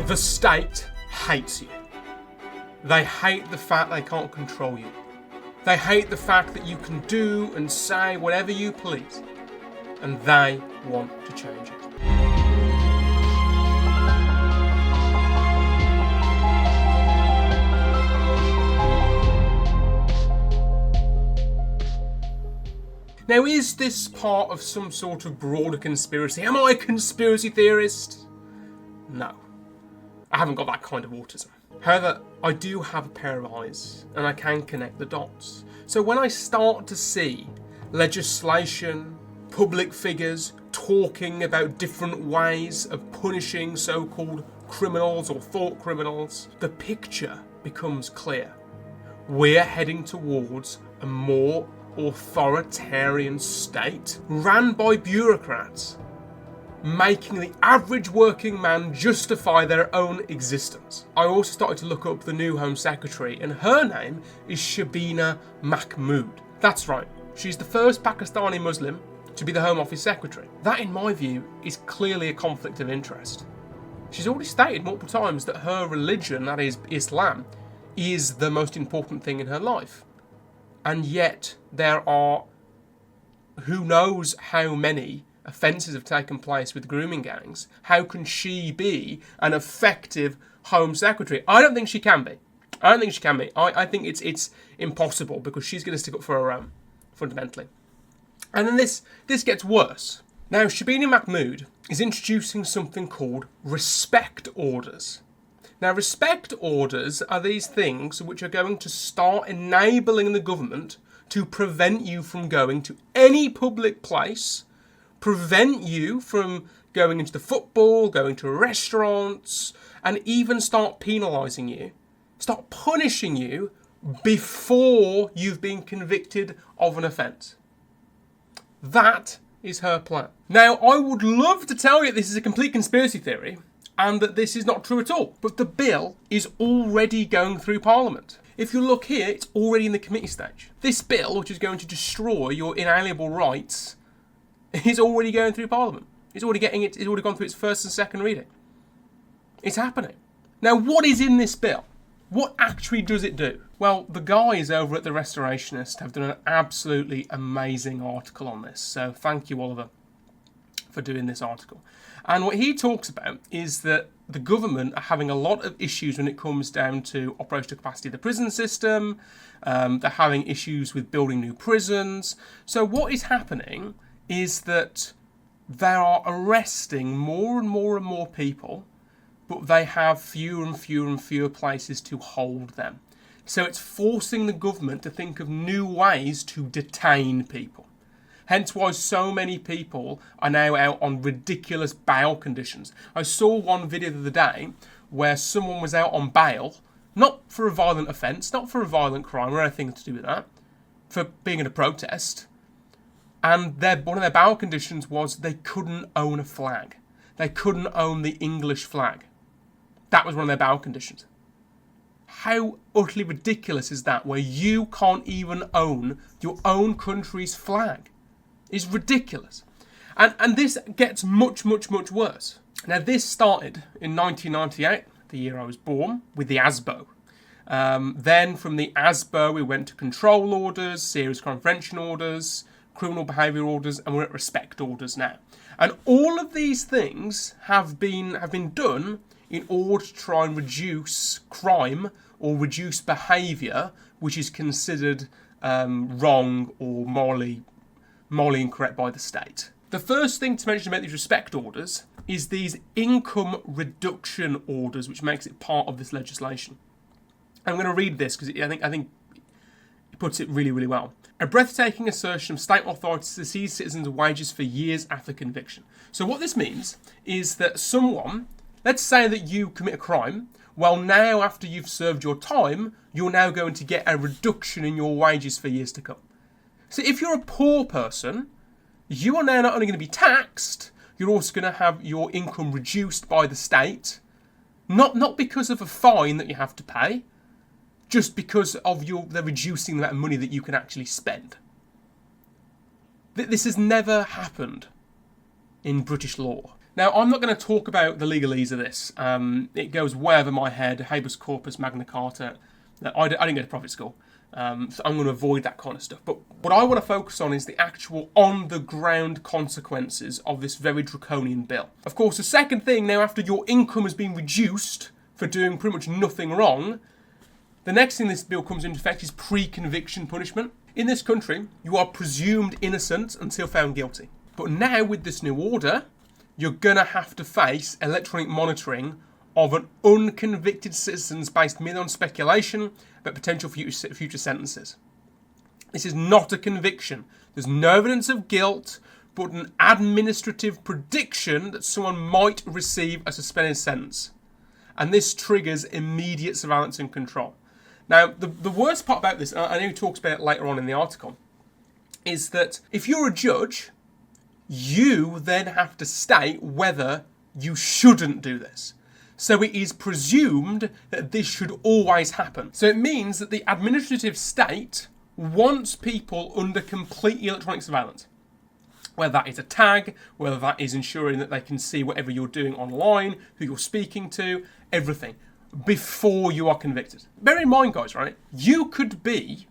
The state hates you. They hate the fact they can't control you. They hate the fact that you can do and say whatever you please. And they want to change it. Now, is this part of some sort of broader conspiracy? Am I a conspiracy theorist? No. I haven't got that kind of autism. However, I do have a pair of eyes, and I can connect the dots. So when I start to see legislation, public figures talking about different ways of punishing so-called criminals or thought criminals, the picture becomes clear. We're heading towards a more authoritarian state ran by bureaucrats, making the average working man justify their own existence. I also started to look up the new Home Secretary, and her name is Shabina Mahmood. That's right, she's the first Pakistani Muslim to be the Home Office Secretary. That, in my view, is clearly a conflict of interest. She's already stated multiple times that her religion, that is Islam, is the most important thing in her life. And yet there are who knows how many offences have taken place with grooming gangs. How can she be an effective Home Secretary? I don't think she can be. I think it's impossible, because she's going to stick up for her own, fundamentally. And then this gets worse. Now, Shabina Mahmood is introducing something called respect orders. Now, respect orders are these things which are going to start enabling the government to prevent you from going to any public place, prevent you from going into the football, going to restaurants, and even start penalising you, start punishing you before you've been convicted of an offence. That is her plan. Now, I would love to tell you this is a complete conspiracy theory, and that this is not true at all. But the bill is already going through Parliament. If you look here, it's already in the committee stage. This bill, which is going to destroy your inalienable rights, is already going through Parliament. It's already gone through its first and second reading. It's happening. Now, what is in this bill? What actually does it do? Well, the guys over at The Restorationist have done an absolutely amazing article on this. So thank you, Oliver, for doing this article. And what he talks about is that the government are having a lot of issues when it comes down to operational capacity of the prison system. They're having issues with building new prisons. So what is happening is that they are arresting more and more and more people, but they have fewer and fewer and fewer places to hold them. So it's forcing the government to think of new ways to detain people. Hence why so many people are now out on ridiculous bail conditions. I saw one video the other day where someone was out on bail, not for a violent offence, not for a violent crime or anything to do with that, for being in a protest. And one of their bail conditions was they couldn't own a flag. They couldn't own the English flag. That was one of their bail conditions. How utterly ridiculous is that, where you can't even own your own country's flag? Is ridiculous. And this gets much, much, much worse. Now, this started in 1998, the year I was born, with the ASBO. Then from the ASBO, we went to control orders, serious crime prevention orders, criminal behaviour orders, and we're at respect orders now. And all of these things have been done in order to try and reduce crime or reduce behaviour which is considered wrong or morally incorrect by the state. The first thing to mention about these respect orders is these income reduction orders, which makes it part of this legislation. I'm going to read this because I think it puts it really, really well. A breathtaking assertion of state authorities to seize citizens' wages for years after conviction. So what this means is that someone, let's say that you commit a crime, well, now after you've served your time, you're now going to get a reduction in your wages for years to come. So if you're a poor person, you are now not only going to be taxed, you're also going to have your income reduced by the state, not because of a fine that you have to pay, just because of they're reducing the amount of money that you can actually spend. This has never happened in British law. Now, I'm not going to talk about the legalese of this. It goes way over my head. Habeas corpus, Magna Carta. I didn't go to private school, so I'm going to avoid that kind of stuff. But what I want to focus on is the actual on-the-ground consequences of this very draconian bill. Of course, the second thing, now after your income has been reduced for doing pretty much nothing wrong, the next thing this bill comes into effect is pre-conviction punishment. In this country, you are presumed innocent until found guilty. But now, with this new order, you're going to have to face electronic monitoring of an unconvicted citizens based merely on speculation about potential future sentences. This is not a conviction. There's no evidence of guilt, but an administrative prediction that someone might receive a suspended sentence. And this triggers immediate surveillance and control. Now, the worst part about this, and I know he talks about it later on in the article, is that if you're a judge, you then have to state whether you shouldn't do this. So it is presumed that this should always happen. So it means that the administrative state wants people under complete electronic surveillance. Whether that is a tag, whether that is ensuring that they can see whatever you're doing online, who you're speaking to, everything, before you are convicted. Bear in mind, guys, right? You could be,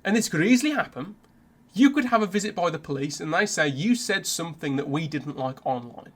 and this could easily happen, you could have a visit by the police and they say, you said something that we didn't like online,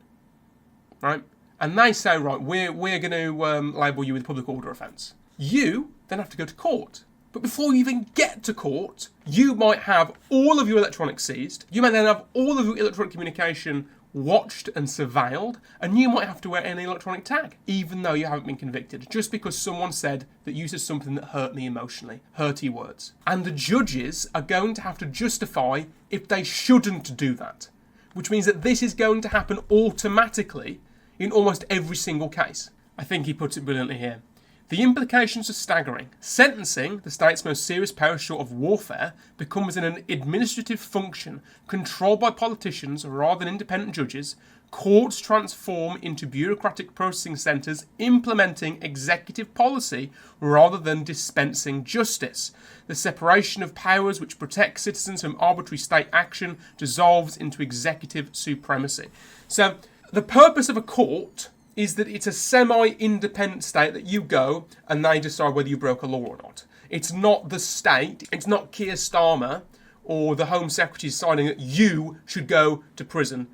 right? And they say, right, we're going to label you with a public order offence. You then have to go to court. But before you even get to court, you might have all of your electronics seized. You may then have all of your electronic communication watched and surveilled, and you might have to wear an electronic tag, even though you haven't been convicted, just because someone said that you said something that hurt me emotionally, hurty words. And the judges are going to have to justify if they shouldn't do that, which means that this is going to happen automatically in almost every single case. I think he puts it brilliantly here. The implications are staggering. Sentencing, the state's most serious power short of warfare, becomes an administrative function controlled by politicians rather than independent judges. Courts transform into bureaucratic processing centres implementing executive policy rather than dispensing justice. The separation of powers which protects citizens from arbitrary state action dissolves into executive supremacy. So, the purpose of a court is that it's a semi-independent state that you go and they decide whether you broke a law or not. It's not the state, it's not Keir Starmer or the Home Secretary deciding that you should go to prison.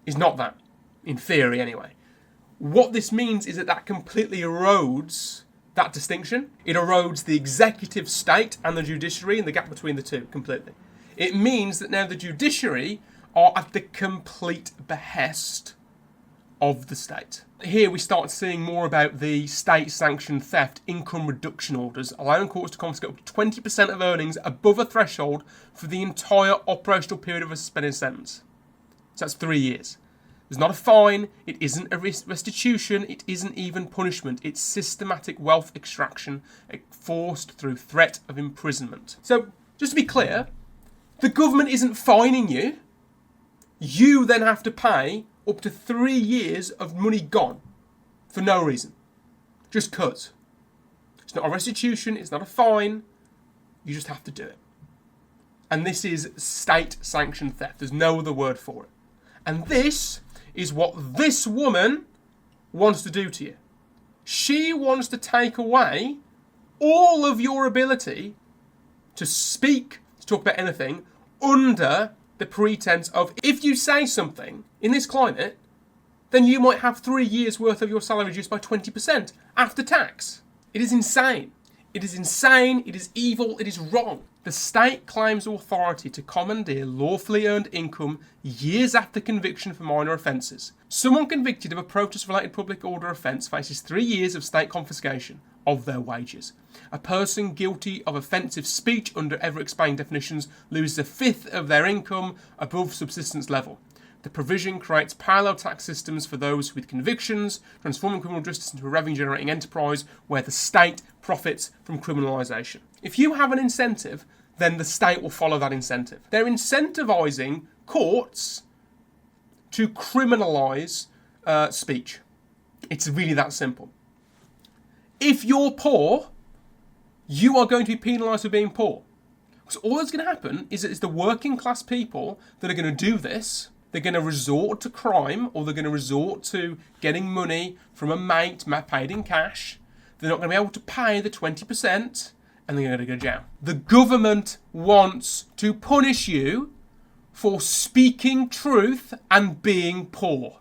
It's not that, in theory anyway. What this means is that completely erodes that distinction. It erodes the executive state and the judiciary and the gap between the two completely. It means that now the judiciary are at the complete behest of the state. Here we start seeing more about the state-sanctioned theft income reduction orders, allowing courts to confiscate up to 20% of earnings above a threshold for the entire operational period of a suspended sentence. So that's 3 years. There's not a fine, it isn't a restitution, it isn't even punishment. It's systematic wealth extraction forced through threat of imprisonment. So, just to be clear, the government isn't fining you. You then have to pay up to 3 years of money gone for no reason. Just 'cause. It's not a restitution, it's not a fine. You just have to do it. And this is state-sanctioned theft. There's no other word for it. And this is what this woman wants to do to you. She wants to take away all of your ability to speak, to talk about anything, under the pretense of if you say something in this climate, then you might have 3 years' worth of your salary reduced by 20% after tax. It is insane. It is insane, it is evil, it is wrong. The state claims authority to commandeer lawfully earned income years after conviction for minor offences. Someone convicted of a protest-related public order offence faces 3 years of state confiscation of their wages. A person guilty of offensive speech under ever-expanding definitions loses a fifth of their income above subsistence level. The provision creates parallel tax systems for those with convictions, transforming criminal justice into a revenue-generating enterprise where the state profits from criminalisation. If you have an incentive, then the state will follow that incentive. They're incentivising courts to criminalise speech. It's really that simple. If you're poor, you are going to be penalised for being poor. So all that's going to happen is that it's the working class people that are going to do this. they're going to resort to crime, or they're going to resort to getting money from a mate paid in cash. They're not going to be able to pay the 20%, and they're going to go to jail. The government wants to punish you for speaking truth and being poor.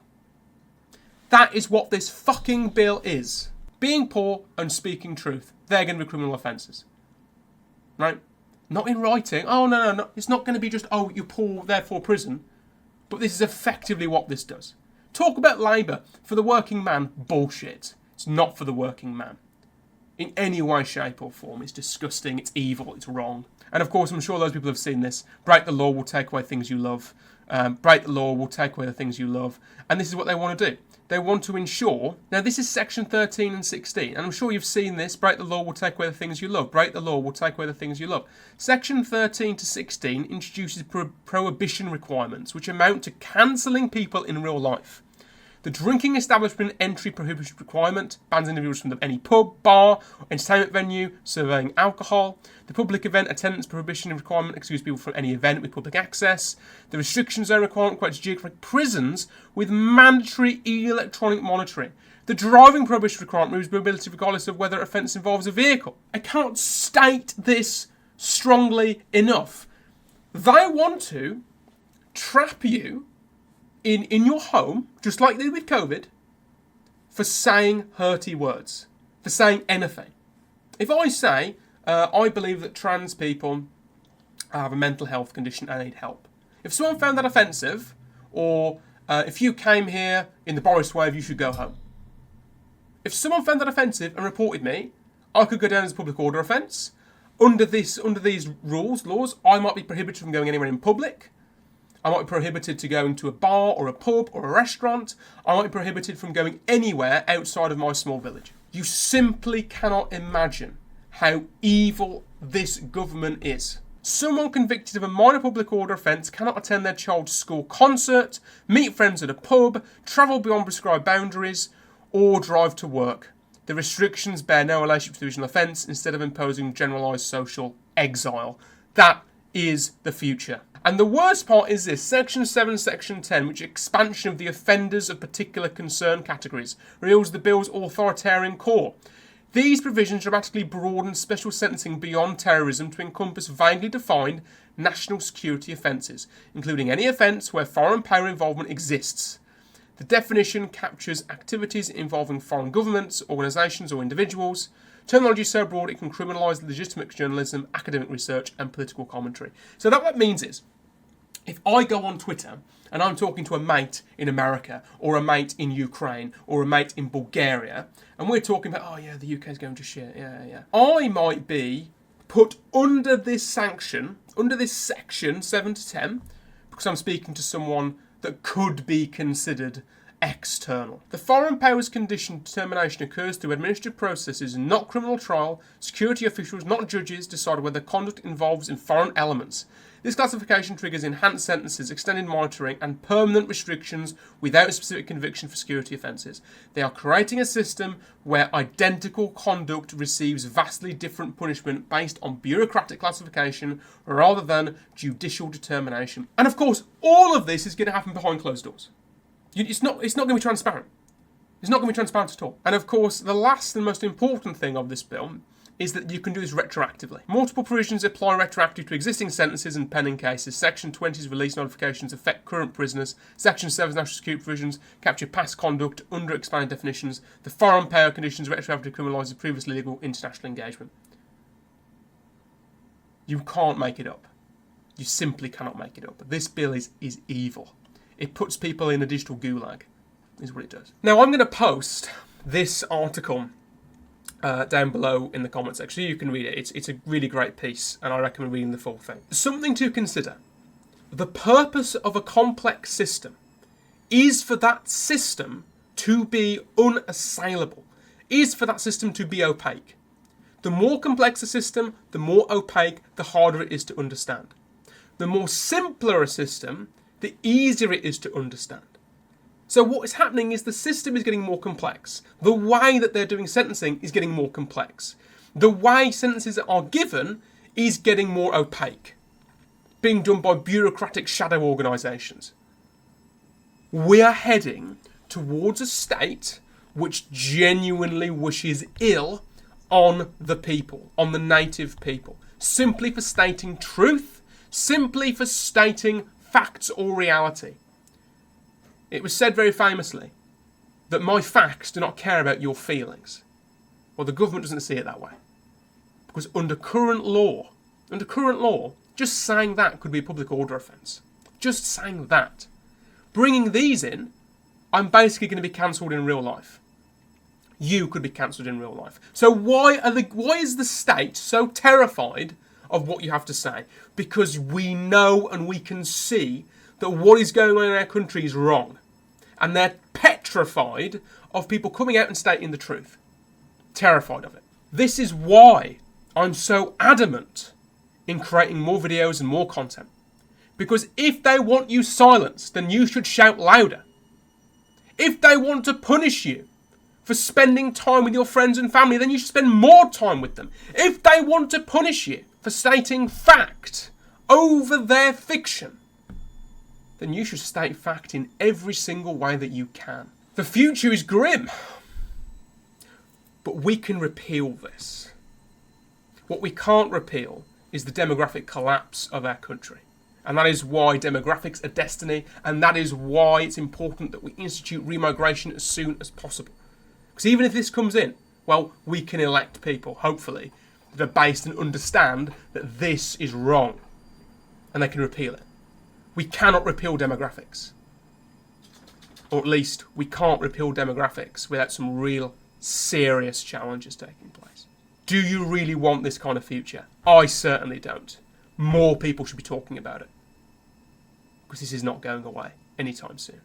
That is what this fucking bill is. Being poor and speaking truth. They're going to be criminal offences. Right? Not in writing. Oh, no. It's not going to be just, oh, you're poor, therefore prison. But this is effectively what this does. Talk about Labour. For the working man, bullshit. It's not for the working man. In any way, shape or form. It's disgusting, it's evil, it's wrong. And of course, I'm sure those people have seen this. Break the law will take away things you love. Break the law will take away the things you love. And this is what they want to do. They want to ensure... Now, this is section 13 and 16. And I'm sure you've seen this. Break the law will take away the things you love. Break the law will take away the things you love. Section 13 to 16 introduces prohibition requirements, which amount to cancelling people in real life. The drinking establishment entry prohibition requirement bans individuals from any pub, bar, or entertainment venue surveying alcohol. The public event attendance prohibition requirement excludes people from any event with public access. The restriction zone requirement requires geographic prisons with mandatory electronic monitoring. The driving prohibition requirement removes mobility regardless of whether offence involves a vehicle. I cannot state this strongly enough. They want to trap you in your home, just like they did with COVID, for saying hurty words, for saying anything. If I say, I believe that trans people have a mental health condition and need help. If someone found that offensive, or if you came here in the Boris wave, you should go home. If someone found that offensive and reported me, I could go down as a public order offence. Under these laws, I might be prohibited from going anywhere in public. I might be prohibited to going to a bar or a pub or a restaurant. I might be prohibited from going anywhere outside of my small village. You simply cannot imagine how evil this government is. Someone convicted of a minor public order offence cannot attend their child's school concert, meet friends at a pub, travel beyond prescribed boundaries, or drive to work. The restrictions bear no relationship to the original offence, instead of imposing generalised social exile. That is the future. And the worst part is this, Section 7, Section 10, which expansion of the offenders of particular concern categories, reveals the bill's authoritarian core. These provisions dramatically broaden special sentencing beyond terrorism to encompass vaguely defined national security offences, including any offence where foreign power involvement exists. The definition captures activities involving foreign governments, organisations or individuals. Terminology so broad it can criminalise legitimate journalism, academic research and political commentary. So what that means is, if I go on Twitter and I'm talking to a mate in America or a mate in Ukraine or a mate in Bulgaria and we're talking about, oh yeah, the UK's going to shit, yeah. I might be put under this sanction, under this section 7 to 10, because I'm speaking to someone that could be considered external. The foreign powers condition determination occurs through administrative processes, not criminal trial. Security officials, not judges, decide whether conduct involves in foreign elements. This classification triggers enhanced sentences, extended monitoring, and permanent restrictions without a specific conviction for security offences. They are creating a system where identical conduct receives vastly different punishment based on bureaucratic classification rather than judicial determination. And of course, all of this is going to happen behind closed doors. It's not going to be transparent. It's not going to be transparent at all. And of course, the last and most important thing of this bill is that you can do this retroactively. Multiple provisions apply retroactively to existing sentences and pending cases. Section 20's release notifications affect current prisoners. Section 7's national security provisions capture past conduct under expanded definitions. The foreign power conditions retroactively criminalises previous legal international engagement. You can't make it up. You simply cannot make it up. This bill is evil. It puts people in a digital gulag, is what it does. Now, I'm going to post this article down below in the comment section. You can read it. It's a really great piece, and I recommend reading the full thing. Something to consider. The purpose of a complex system is for that system to be unassailable, is for that system to be opaque. The more complex a system, the more opaque, the harder it is to understand. The more simpler a system, the easier it is to understand. So what is happening is the system is getting more complex. The way that they're doing sentencing is getting more complex. The way sentences are given is getting more opaque, being done by bureaucratic shadow organisations. We are heading towards a state which genuinely wishes ill on the people, on the native people, simply for stating truth, simply for stating facts or reality. It was said very famously that my facts do not care about your feelings. Well, the government doesn't see it that way. Because under current law, just saying that could be a public order offence. Just saying that. Bringing these in, I'm basically going to be cancelled in real life. You could be cancelled in real life. So why is the state so terrified of what you have to say? Because we know and we can see that what is going on in our country is wrong. And they're petrified of people coming out and stating the truth. Terrified of it. This is why I'm so adamant in creating more videos and more content. Because if they want you silenced, then you should shout louder. If they want to punish you for spending time with your friends and family, then you should spend more time with them. If they want to punish you for stating fact over their fiction, then you should state fact in every single way that you can. The future is grim, but we can repeal this. What we can't repeal is the demographic collapse of our country. And that is why demographics are destiny, and that is why it's important that we institute remigration as soon as possible. Because even if this comes in, well, we can elect people, hopefully, that are based and understand that this is wrong. And they can repeal it. We cannot repeal demographics. Or at least, we can't repeal demographics without some real serious challenges taking place. Do you really want this kind of future? I certainly don't. More people should be talking about it. Because this is not going away anytime soon.